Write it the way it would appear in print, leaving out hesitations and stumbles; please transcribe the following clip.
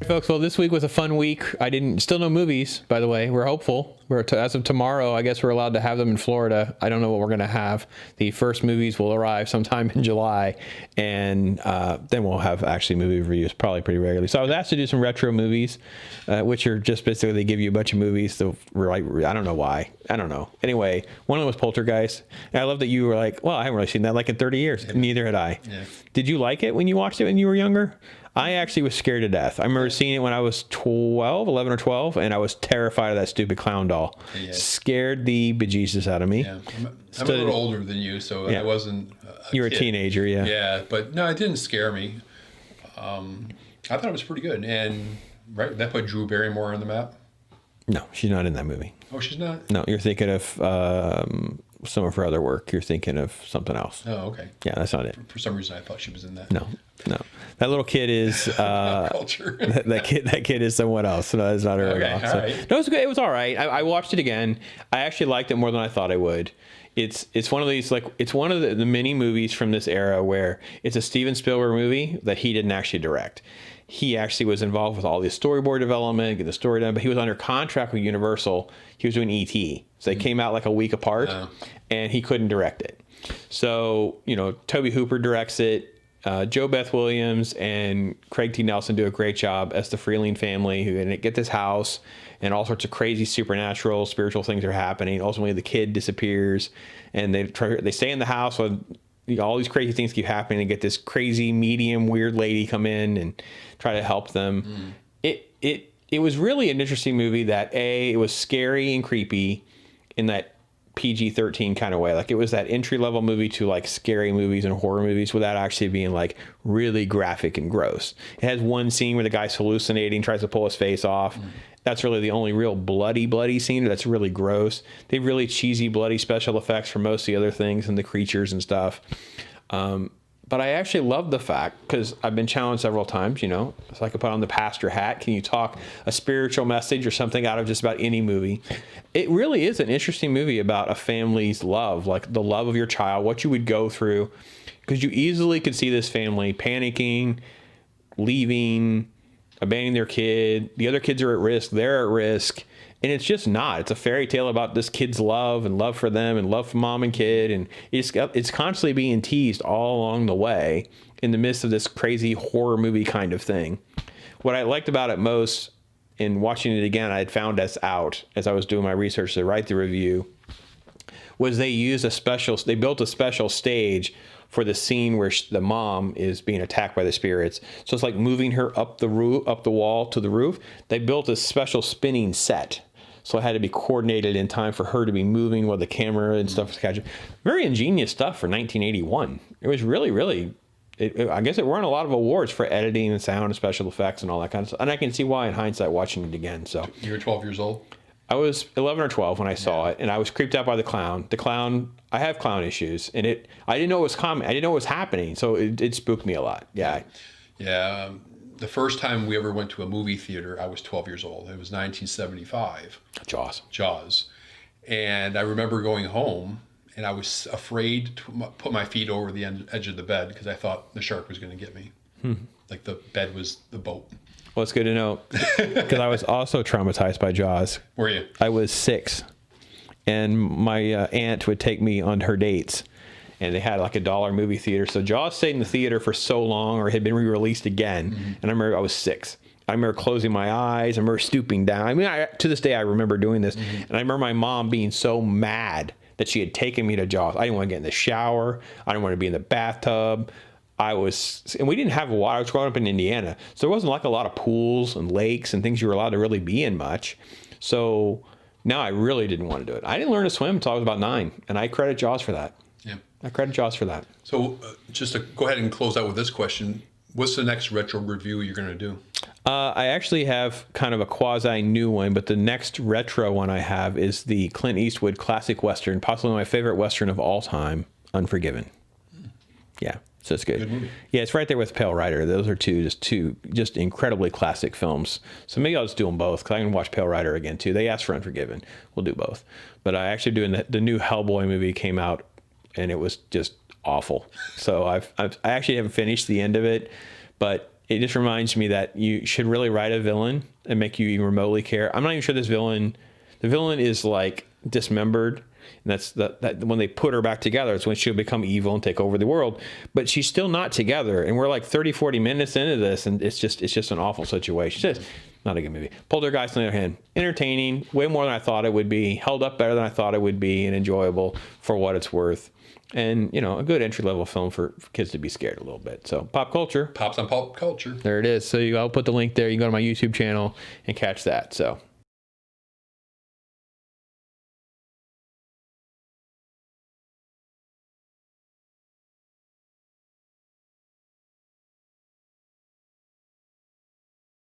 Folks, well, this week was a fun week. Still no movies, by the way. We're hopeful. As of tomorrow, I guess we're allowed to have them in Florida. I don't know what we're going to have. The first movies will arrive sometime in July, and then we'll have actually movie reviews probably pretty regularly. So I was asked to do some retro movies, which are just basically they give you a bunch of movies. So we're like, I don't know why. I don't know. Anyway, one of them was Poltergeist. And I love that you were like, well, I haven't really seen that like in 30 years. Yeah. Neither had I. Yeah. Did you like it when you watched it when you were younger? I actually was scared to death. I remember seeing it when I was 11 or 12, and I was terrified of that stupid clown doll. Yeah. Scared the bejesus out of me. Yeah. I'm a little older than you, so I wasn't You were a teenager, yeah. Yeah, but no, it didn't scare me. I thought it was pretty good. And right, that put Drew Barrymore on the map? No, she's not in that movie. Oh, she's not? No, you're thinking of some of her other work. You're thinking of something else. Oh, okay. Yeah, that's not it. For some reason, I thought she was in that. No. That little kid is culture. that kid is someone else. So that's not her at all. So, right. No, it was good. It was all right. I watched it again. I actually liked it more than I thought I would. It's one of these, like, it's one of the many movies from this era where it's a Steven Spielberg movie that he didn't actually direct. He actually was involved with all the storyboard development, get the story done, but he was under contract with Universal. He was doing E.T. So they came out like a week apart, and he couldn't direct it. So, Tobe Hooper directs it. Joe Beth Williams and Craig T. Nelson do a great job as the Freeling family who get this house, and all sorts of crazy supernatural, spiritual things are happening. Ultimately, the kid disappears, and they stay in the house when all these crazy things keep happening, and get this crazy medium weird lady come in and try to help them. It was really an interesting movie that it was scary and creepy in that PG-13 kind of way. Like, it was that entry-level movie to like scary movies and horror movies without actually being like really graphic and gross. It has one scene where the guy's hallucinating, tries to pull his face off. That's really the only real bloody scene that's really gross. They have really cheesy, bloody special effects for most of the other things and the creatures and stuff. But I actually love the fact, because I've been challenged several times, so I could put on the pastor hat. Can you talk a spiritual message or something out of just about any movie? It really is an interesting movie about a family's love, like the love of your child, what you would go through, because you easily could see this family panicking, leaving, abandoning their kid. The other kids are at risk. They're at risk. And it's just not. It's a fairy tale about this kid's love and love for them and love for mom and kid. And it's constantly being teased all along the way in the midst of this crazy horror movie kind of thing. What I liked about it most in watching it again, I had found as I was doing my research to write the review, was they built a special stage for the scene where the mom is being attacked by the spirits. So it's like moving her up the wall to the roof. They built a special spinning set. So it had to be coordinated in time for her to be moving while the camera and stuff was catching. Very ingenious stuff for 1981. It was really, really, I guess it won a lot of awards for editing and sound and special effects and all that kind of stuff. And I can see why in hindsight watching it again. So you were 12 years old? I was 11 or 12 when I saw it, and I was creeped out by the clown. I have clown issues, and I didn't know it was coming. I didn't know what was happening, so it spooked me a lot. Yeah. Yeah. The first time we ever went to a movie theater, I was 12 years old. It was 1975. Jaws. And I remember going home, and I was afraid to put my feet over the edge of the bed because I thought the shark was going to get me. Like the bed was the boat. Well, it's good to know, because I was also traumatized by Jaws. Were you? I was 6, and my aunt would take me on her dates, and they had like $1 movie theater. So Jaws stayed in the theater for so long, or had been re-released again. And I remember I was 6. I remember closing my eyes. I remember stooping down. I mean, to this day, I remember doing this. And I remember my mom being so mad that she had taken me to Jaws. I didn't want to get in the shower. I didn't want to be in the bathtub. And we didn't have water. I was growing up in Indiana, so there wasn't like a lot of pools and lakes and things you were allowed to really be in much. So now I really didn't want to do it. I didn't learn to swim until I was about 9, and I credit Jaws for that. Yeah, I credit Jaws for that. So just to go ahead and close out with this question, what's the next retro review you're going to do? I actually have kind of a quasi new one, but the next retro one I have is the Clint Eastwood classic Western, possibly my favorite Western of all time, Unforgiven. Yeah. So it's good. Good movie. Yeah, it's right there with Pale Rider. Those are two just incredibly classic films. So maybe I'll just do them both, because I can watch Pale Rider again too. They asked for Unforgiven. We'll do both. But I actually doing the new Hellboy movie came out, and it was just awful. So I actually haven't finished the end of it, but it just reminds me that you should really write a villain and make you even remotely care. I'm not even sure the villain is like dismembered. And that's that when they put her back together, it's when she'll become evil and take over the world. But she's still not together. And we're like 30, 40 minutes into this, and it's just an awful situation. It's just not a good movie. Poltergeist, on the other hand, entertaining, way more than I thought it would be, held up better than I thought it would be, and enjoyable for what it's worth. And, you know, a good entry-level film for kids to be scared a little bit. So, pop culture. Pops on pop culture. There it is. So I'll put the link there. You can go to my YouTube channel and catch that. So